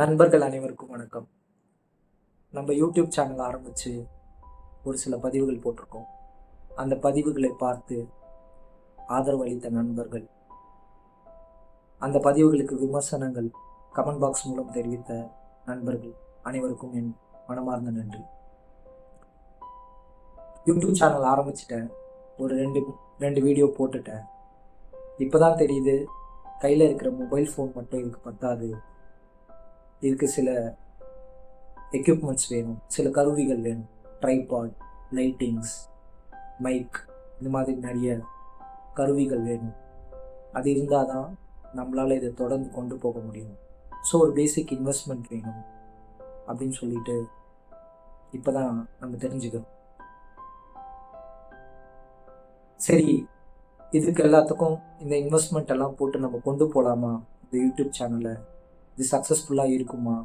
நண்பர்கள் அனைவருக்கும் வணக்கம். நம்ம யூடியூப் சேனல் ஆரம்பித்து ஒரு சில பதிவுகள் போட்டிருக்கோம். அந்த பதிவுகளை பார்த்து ஆதரவு அளித்த நண்பர்கள், அந்த பதிவுகளுக்கு விமர்சனங்கள் கமெண்ட் பாக்ஸ் மூலம் தெரிவித்த நண்பர்கள் அனைவருக்கும் என் மனமார்ந்த நன்றி. யூடியூப் சேனல் ஆரம்பிச்சிட்டேன், ஒரு ரெண்டு வீடியோ போட்டுட்டேன். இப்போ தான் தெரியுது, கையில் இருக்கிற மொபைல் ஃபோன் மட்டும் இதுக்கு பத்தாது. இதுக்கு சில எக்யூப்மெண்ட்ஸ் வேணும், சில கருவிகள் வேணும். ட்ரைபாட், லைட்டிங்ஸ், மைக், இந்த மாதிரி நிறைய கருவிகள் வேணும். அது இருந்தால் தான் நம்மளால் இதை தொடர்ந்து கொண்டு போக முடியும். ஸோ ஒரு பேசிக் இன்வெஸ்ட்மெண்ட் வேணும் அப்படின்னு சொல்லிட்டு இப்போ தான் நம்ம தெரிஞ்சுக்கிறோம். சரி, இதுக்கு எல்லாத்துக்கும் இந்த இன்வெஸ்ட்மெண்ட் எல்லாம் போட்டு நம்ம கொண்டு போகலாமா? இந்த யூடியூப் சேனலை இது சக்ஸஸ்ஃபுல்லாக இருக்குமா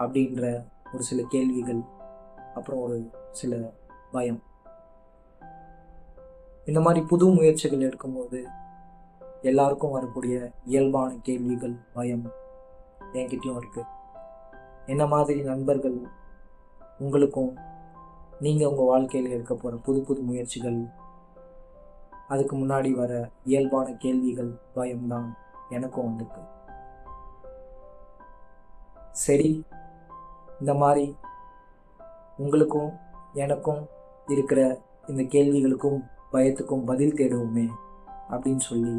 அப்படின்ற ஒரு சில கேள்விகள், அப்புறம் ஒரு சில பயம். இந்த மாதிரி புது முயற்சிகள் எடுக்கும்போது எல்லாருக்கும் வரக்கூடிய இயல்பான கேள்விகள், பயம் என்கிட்டயும் இருக்குது. என்ன மாதிரி நண்பர்கள் உங்களுக்கும், நீங்கள் உங்கள் வாழ்க்கையில் எடுக்க போகிற புது புது முயற்சிகள், அதுக்கு முன்னாடி வர இயல்பான கேள்விகள், பயம்தான் எனக்கும் வந்திருக்கு. சரி, இந்த மாதிரி உங்களுக்கும் எனக்கும் இருக்கிற இந்த கேள்விகளுக்கும் பயத்துக்கும் பதில் தேடுவோமே அப்படின்னு சொல்லி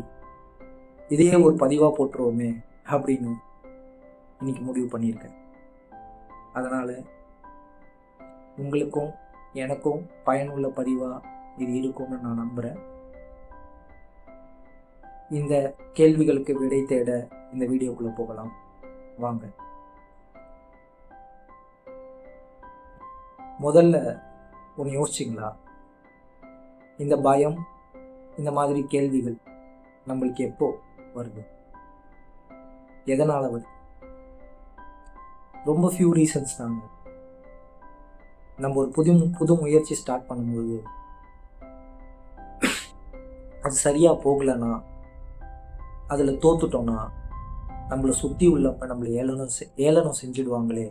இதையே ஒரு பதிவாக போட்டுருவோமே அப்படின்னு இன்னைக்கு முடிவு பண்ணியிருக்கேன். அதனால் உங்களுக்கும் எனக்கும் பயனுள்ள பதிவாக இது இருக்கும்னு நான் நம்புகிறேன். இந்த கேள்விகளுக்கு விடை தேட இந்த வீடியோக்குள்ளே போகலாம் வாங்க. முதல்ல ஒன்று யோசிச்சிங்களா? இந்த பயம், இந்த மாதிரி கேள்விகள் நம்மளுக்கு எப்போ வருது, எதனால் வருது? ரொம்ப ஃபியூ ரீசன்ஸ் தாங்க. நம்ம ஒரு புது முயற்சி ஸ்டார்ட் பண்ணும்போது அது சரியாக போகலைன்னா, அதில் தோத்துட்டோன்னா, நம்மளை சுற்றி உள்ளவங்க நம்மளை ஏளனம் செஞ்சுடுவாங்களே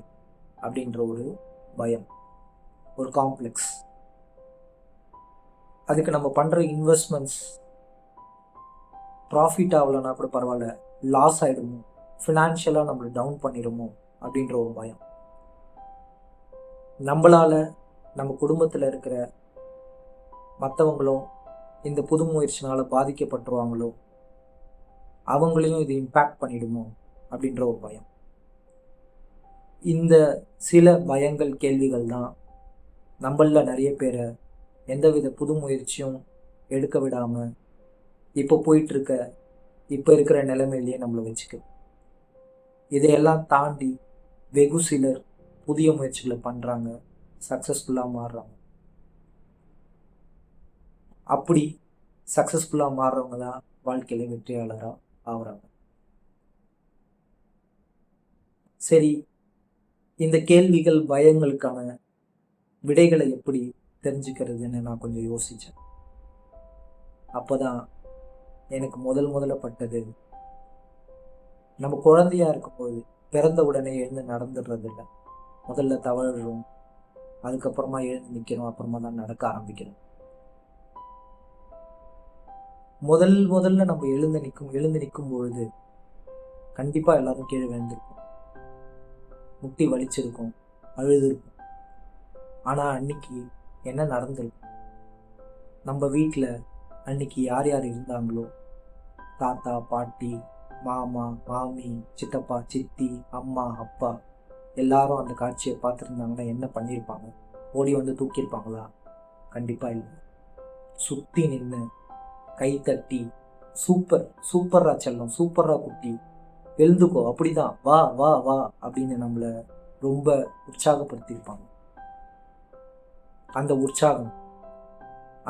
அப்படின்ற ஒரு பயம், ஒரு காம்ப்ளெக்ஸ். அதுக்கு நம்ம பண்ணுற இன்வெஸ்ட்மெண்ட்ஸ் ப்ராஃபிட் ஆகலைன்னா கூட பரவாயில்ல, லாஸ் ஆகிடுமோ, ஃபினான்ஷியலாக நம்மளை டவுன் பண்ணிடுமோ அப்படின்ற ஒரு பயம். நம்மளால் நம்ம குடும்பத்தில் இருக்கிற மற்றவங்களும் இந்த புது முயற்சினால் பாதிக்கப்பட்டுருவாங்களோ, அவங்களையும் இது இம்பேக்ட் பண்ணிடுமோ அப்படின்ற ஒரு பயம். இந்த சில பயங்கள், கேள்விகள் தான் நம்மளில் நிறைய பேரை எந்தவித புது முயற்சியும் எடுக்க விடாமல் இப்போ இருக்கிற நிலைமையிலேயே நம்மளை வச்சுக்க. இதையெல்லாம் தாண்டி வெகு சிலர் புதிய முயற்சிகளை பண்ணுறாங்க, சக்ஸஸ்ஃபுல்லாக மாறுறாங்க. அப்படி சக்ஸஸ்ஃபுல்லாக மாறுறவங்க தான் வாழ்க்கையில வெற்றியாளராக ஆகுறாங்க. சரி, இந்த கேள்விகள், பயங்களுக்கான விடைகளை எப்படி தெரிஞ்சுக்கிறதுன்னு நான் கொஞ்சம் யோசித்தேன். அப்போ தான் எனக்கு முதல்ல பட்டது, நம்ம குழந்தையா இருக்கும்போது பிறந்த உடனே எழுந்து நடந்துடுறது இல்லை. முதல்ல தவறுறோம், அதுக்கப்புறமா எழுந்து நிற்கிறோம், அப்புறமா தான் நடக்க ஆரம்பிக்கிறோம். முதல்ல நம்ம எழுந்து நிற்கும் பொழுது கண்டிப்பாக எல்லாரும் கீழே விழுந்திருக்கும், முட்டி வலிச்சிருக்கும், அழுதுருக்கும். ஆனால் அன்னைக்கு என்ன நடந்திருக்கும்? நம்ம வீட்டில் அன்னைக்கு யார் யார் இருந்தாங்களோ, தாத்தா, பாட்டி, மாமா, மாமி, சித்தப்பா, சித்தி, அம்மா, அப்பா, எல்லாரும் அந்த காட்சியை பார்த்துருந்தாங்கன்னா என்ன பண்ணியிருப்பாங்க? ஓடி வந்து தூக்கியிருப்பாங்களா? கண்டிப்பாக இல்லை. சுற்றி நின்று கை தட்டி, சூப்பரா செல்லம், சூப்பரா குட்டி, எழுந்துக்கோ, அப்படிதான், வா வா வா அப்படின்னு நம்மளை ரொம்ப உற்சாகப்படுத்தியிருப்பாங்க. அந்த உற்சாகம்,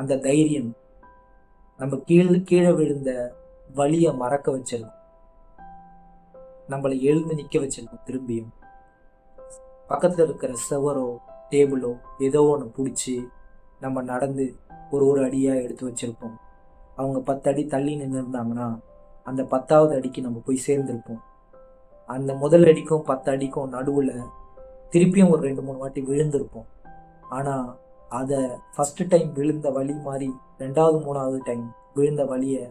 அந்த தைரியம் நம்ம கீழே விழுந்த வலியை மறக்க வச்சிருக்கும், நம்மளை எழுந்து நிற்க வச்சிருக்கும். திரும்பியும் பக்கத்தில் இருக்கிற செவரோ டேபிளோ ஏதோ ஒன்று பிடிச்சி நம்ம நடந்து ஒரு அடியாக எடுத்து வச்சிருப்போம். அவங்க 10 அடி தள்ளி நின்று இருந்தாங்கன்னா அந்த 10வது அடிக்கு நம்ம போய் சேர்ந்திருப்போம். அந்த முதல் அடிக்கும் 10 அடிக்கும் நடுவில் திருப்பியும் ஒரு 2-3 வாட்டி விழுந்திருப்போம். ஆனால் அதை ஃபஸ்ட்டு டைம் விழுந்த வலி மாதிரி 2வது 3வது டைம் விழுந்த வலியை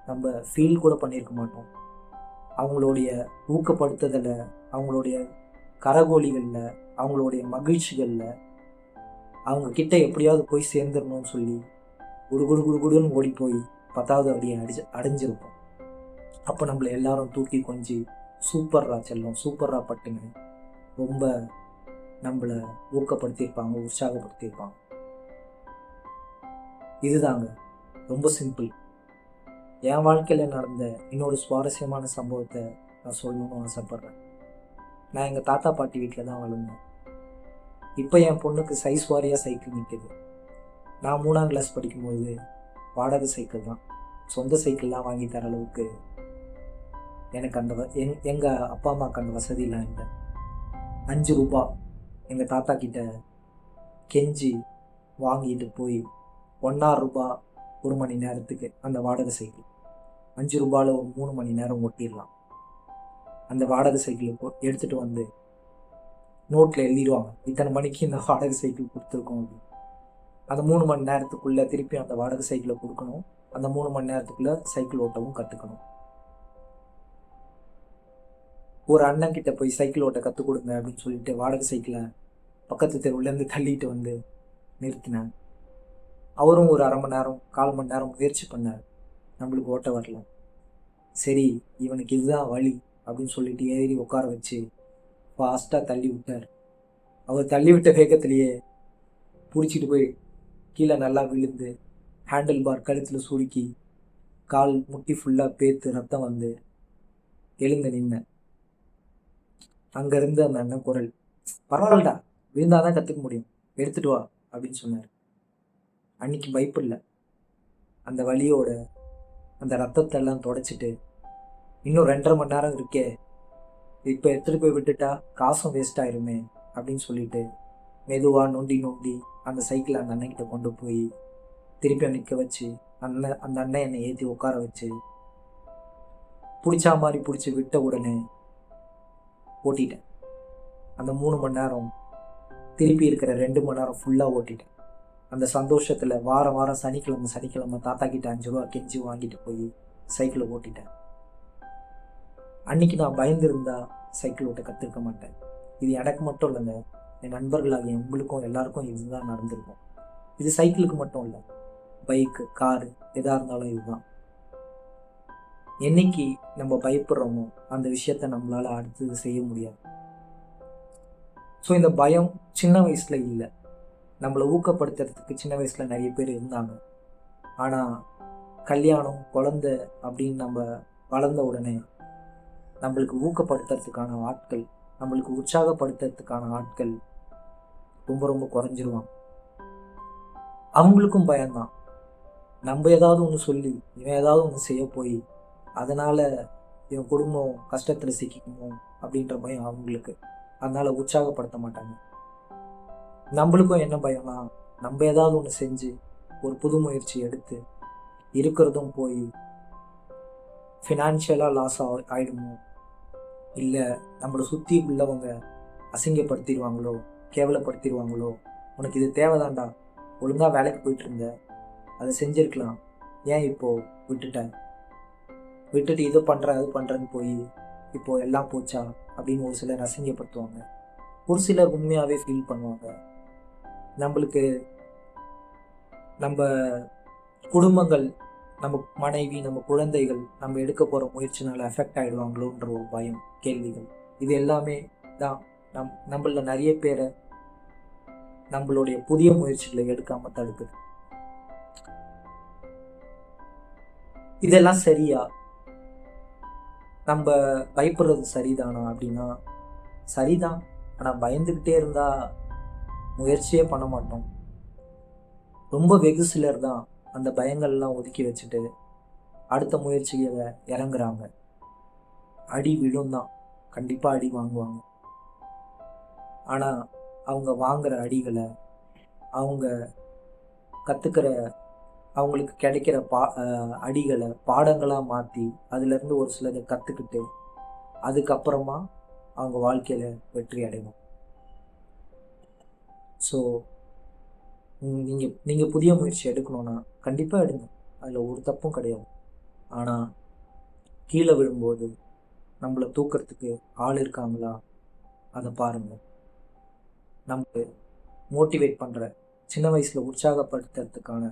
நம்ம ஃபீல் கூட பண்ணியிருக்க மாட்டோம். அவங்களுடைய ஊக்கப்படுத்துதலை, அவங்களுடைய கரகோலிகளில், அவங்களுடைய மகிழ்ச்சிகளில் அவங்க கிட்ட எப்படியாவது போய் சேர்ந்துடணும்னு சொல்லி குடுன்னு ஓடி போய் 10வது அடியை அடைஞ்சிருப்போம். அப்போ நம்மளை எல்லாரும் தூக்கி கொஞ்சி சூப்பர்ரா செல்லம், சூப்பர்ரா பட்டுங்க ரொம்ப நம்மளை ஊக்கப்படுத்தியிருப்பாங்க, உற்சாகப்படுத்தியிருப்பாங்க. இதுதாங்க, ரொம்ப சிம்பிள். என் வாழ்க்கையில் நடந்த இன்னொரு சுவாரஸ்யமான சம்பவத்தை நான் சொல்லணும்னு ஆசைப்பட்றேன். நான் எங்கள் தாத்தா பாட்டி வீட்டில் தான் வளர்ந்தேன். இப்போ என் பொண்ணுக்கு சைஸ் வாரியாக சைக்கிள் நிற்கிது. நான் 3ஆம் கிளாஸ் படிக்கும்போது வாடகை சைக்கிள் தான், சொந்த சைக்கிள்லாம் வாங்கி தர அளவுக்கு எனக்கு அந்த எங்கள் அப்பா அம்மாவுக்கு அந்த வசதியெலாம் இல்லை. 5 ரூபா எங்கள் தாத்தா கிட்ட கெஞ்சி வாங்கிட்டு போய் 1.5 ரூபா 1 மணி நேரத்துக்கு அந்த வாடகை சைக்கிள், 5 ரூபாயில் ஒரு 3 மணி நேரம் ஓட்டிடலாம். அந்த வாடகை சைக்கிளை எடுத்துகிட்டு வந்து நோட்டில் எழுதிடுவாங்க, இத்தனை மணிக்கு இந்த வாடகை சைக்கிள் கொடுத்துருக்கோம் அப்படின்னு. அந்த 3 மணி நேரத்துக்குள்ளே திருப்பி அந்த வாடகை சைக்கிளை கொடுக்கணும். அந்த 3 மணி நேரத்துக்குள்ளே சைக்கிள் ஓட்டவும் கற்றுக்கணும். ஒரு அண்ணன் கிட்ட போய் சைக்கிள் ஓட்ட கற்றுக் கொடுங்க அப்படின்னு சொல்லிட்டு வாடகை சைக்கிளை பக்கத்து தெருவுலேருந்து தள்ளிட்டு வந்து நிறுத்தினேன். அவரும் ஒரு 1/2 மணி நேரம் 1/4 மணி நேரம் முயற்சி பண்ணார். நம்மளுக்கு ஓட்ட வரல. சரி, இவனுக்கு இதுதான் வழி அப்படின்னு சொல்லிட்டு ஏறி உட்கார வச்சு ஃபாஸ்ட்டாக தள்ளி விட்டார். அவர் தள்ளி விட்ட வேகத்திலேயே பிடிச்சிட்டு போய் கீழே நல்லா விழுந்து ஹேண்டில் பார் கழுத்தில் சுருக்கி கால் முட்டி ஃபுல்லாக பேத்து ரத்தம் வந்து எழுந்து நின்னேன். அங்கேருந்து அந்த அண்ணன் குரல், பரவாயில்லடா, விழுந்தாதான் கற்றுக்க முடியும், எடுத்துட்டு வா அப்படின்னு சொன்னார். அன்னைக்கு பயப்படல. அந்த வலியோட அந்த ரத்தத்தை எல்லாம் தொடச்சிட்டு, இன்னும் 2.5 மணி நேரம் இருக்கே, இப்போ எடுத்துகிட்டு போய் விட்டுட்டா காசும் வேஸ்ட் ஆயிருமே அப்படின்னு சொல்லிட்டு மெதுவாக நொண்டி அந்த சைக்கிளை அந்த அண்ணன்கிட்ட கொண்டு போய் திருப்பி நிற்க வச்சு அந்த அண்ணன் என்னை ஏற்றி உட்கார வச்சு பிடிச்சா மாதிரி பிடிச்சி விட்ட உடனே ஓட்டிட்டேன். அந்த 3 மணி நேரம் திருப்பி இருக்கிற 2 மணி நேரம் ஃபுல்லாக ஓட்டிட்டேன். அந்த சந்தோஷத்தில் வாரம் சனிக்கிழமை தாத்தா கிட்ட 5 ரூபா கெஞ்சி வாங்கிட்டு போய் சைக்கிளை ஓட்டிட்டேன். அன்றைக்கி நான் பயந்துருந்தா சைக்கிள் ஓட்ட கற்றுக்க மாட்டேன். இது எனக்கு மட்டும் இல்லைங்க, என் நண்பர்களாகிய உங்களுக்கும் எல்லாருக்கும் இதுதான் நடந்திருக்கும். இது சைக்கிளுக்கு மட்டும் இல்லை, பைக்கு, காரு, எதாக இருந்தாலும் இதுதான். என்னைக்கு நம்ம பயப்படுறோமோ அந்த விஷயத்த நம்மளால் அடுத்தது செய்ய முடியாது. ஸோ இந்த பயம் சின்ன வயசில் இல்லை, நம்மளை ஊக்கப்படுத்துறதுக்கு சின்ன வயசில் நிறைய பேர் இருந்தாங்க. ஆனால் கல்யாணம், குழந்தை அப்படின்னு நம்ம வளர்ந்த உடனே நம்மளுக்கு ஊக்கப்படுத்துறதுக்கான ஆட்கள், நம்மளுக்கு உற்சாகப்படுத்துறதுக்கான ஆட்கள் ரொம்ப ரொம்ப குறைஞ்சிருவாங்க. அவங்களுக்கும் பயம்தான். நம்ம ஏதாவது ஒன்று சொல்லி இவன் ஏதாவது ஒன்று செய்ய போய் அதனால் இவன் குடும்பம் கஷ்டத்தில் சிக்கிக்குமோ அப்படின்ற பயம் அவங்களுக்கு. அதனால் உற்சாகப்படுத்த மாட்டாங்க. நம்மளுக்கும் என்ன பயம்னா, நம்ம ஏதாவது ஒன்று செஞ்சு ஒரு புது முயற்சி எடுத்து இருக்கிறதும் போய் ஃபினான்ஷியலாக லாஸ் ஆகிடுமோ, இல்லை நம்மளை சுற்றி உள்ளவங்க அசிங்கப்படுத்திடுவாங்களோ, கேவலப்படுத்திடுவாங்களோ, உனக்கு இது தேவைதான்டா, ஒழுங்காக வேலைக்கு போயிட்டு இருந்த, அதை செஞ்சுருக்கலாம், ஏன் இப்போது விட்டுட்டு இதை பண்ணுறேன் அது பண்ணுறேன்னு போய் இப்போது எல்லாம் போச்சா அப்படின்னு ஒரு சிலர் அசிங்கப்படுத்துவாங்க. ஒரு சிலர் உண்மையாகவே ஃபீல் பண்ணுவாங்க, நம்மளுக்கு நம்ம குடும்பங்கள், நம்ம மனைவி, நம்ம குழந்தைகள் நம்ம எடுக்க போகிற முயற்சினால் எஃபெக்ட் ஆகிடுவாங்களோன்ற ஒரு பயம், கேள்விகள், இது எல்லாமே தான் நம்மள நிறைய பேரை நம்மளுடைய புதிய முயற்சிகளை எடுக்காமல் தடுக்குது. இதெல்லாம் சரியா? நம்ம பயப்படுறது சரிதானா அப்படின்னா சரிதான். ஆனால் பயந்துக்கிட்டே இருந்தால் முயற்சியே பண்ண மாட்டோம். ரொம்ப வெகு சிலர் தான் அந்த பயங்கள்லாம் ஒதுக்கி வச்சுட்டு அடுத்த முயற்சிகளை இறங்குறாங்க. அடி விழும் தான், கண்டிப்பாக அடி வாங்குவாங்க. ஆனால் அவங்க வாங்குகிற அடிகளை, அவங்க கற்றுக்கிற, அவங்களுக்கு கிடைக்கிற அடிகளை பாடங்களாக மாற்றி அதிலேருந்து ஒரு சிலதை கற்றுக்கிட்டு அதுக்கப்புறமா அவங்க வாழ்க்கையில் வெற்றி அடைவோம். ஸோ நீங்கள் புதிய முயற்சி எடுக்கணுன்னா கண்டிப்பாக எடுங்க, அதில் ஒரு தப்பும் கிடையாது. ஆனால் கீழே விழும்போது நம்மளை தூக்கிறதுக்கு ஆள் இருக்காங்களா அதை பாருங்கள். நமக்கு மோட்டிவேட் பண்ணுற, சின்ன வயசில் உற்சாகப்படுத்துறதுக்கான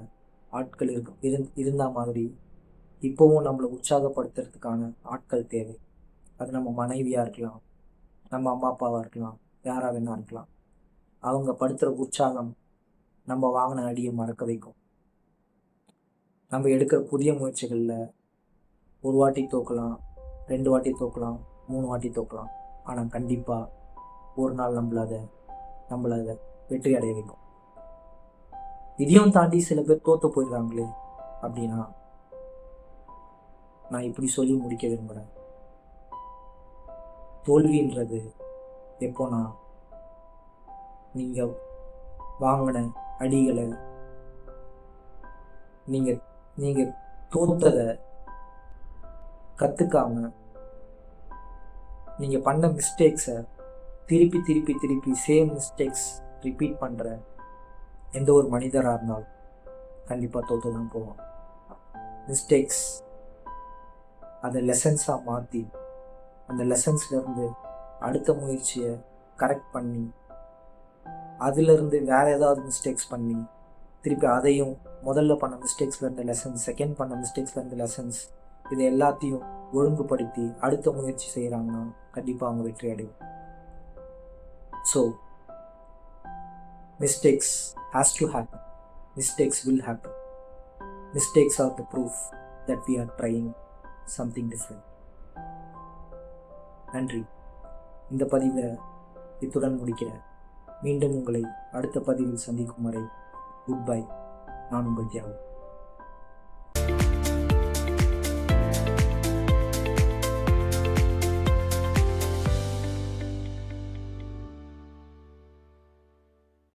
ஆட்கள் இருந்தா மாதிரி இப்போவும் நம்மளை உற்சாகப்படுத்துறதுக்கான ஆட்கள் தேவை. அது நம்ம மனைவியாக இருக்கலாம், நம்ம அம்மா அப்பாவாக இருக்கலாம், யாராக வேணா இருக்கலாம். அவங்க படுத்துகிற உற்சாகம் நம்ம வாங்கின அடியை மறக்க வைக்கும். நம்ம எடுக்கிற புதிய முயற்சிகளில் ஒரு வாட்டி தோக்கலாம், 2 வாட்டி தோக்கலாம், 3 வாட்டி தோக்கலாம். ஆனால் கண்டிப்பாக ஒரு நாள் நம்மளை அதை வெற்றி அடைய வைக்கும். இதையும் தாண்டி சில பேர் தோற்று போயிடுறாங்களே அப்படின்னா நான் இப்படி சொல்லி முடிக்க விரும்புகிறேன். தோல்வின்றது எப்போனா நீங்கள் வாங்கின அடிகளை, நீங்கள் தோற்றதை கற்றுக்காம நீங்கள் பண்ண மிஸ்டேக்ஸை திருப்பி திருப்பி திருப்பி சேம் மிஸ்டேக்ஸ் ரிப்பீட் பண்ணுற எந்த ஒரு மனிதராக இருந்தாலும் கண்டிப்பாக தோற்று தான் போவோம். மிஸ்டேக்ஸ் அதை லெசன்ஸாக மாற்றி அந்த லெசன்ஸ்லேருந்து அடுத்த முயற்சியை கரெக்ட் பண்ணி அதிலிருந்து வேறு ஏதாவது மிஸ்டேக்ஸ் பண்ணி திருப்பி அதையும் முதல்ல பண்ண மிஸ்டேக்ஸ்லேருந்து லெசன்ஸ், செகண்ட் பண்ண மிஸ்டேக்ஸ்லேருந்து லெசன்ஸ், இது எல்லாத்தையும் ஒழுங்குபடுத்தி அடுத்த முயற்சி செய்கிறாங்கன்னா கண்டிப்பாக அவங்க வெற்றி அடையும். So mistakes has to happen, mistakes will happen. Mistakes are the proof that we are trying something different. நன்றி. இந்த பதிவை இத்துடன் முடிக்கிறேன். மீண்டும் உங்களை அடுத்த பதிவில் சந்திக்கும் வரை குட் பை. நான் உங்கள் தியாகம்.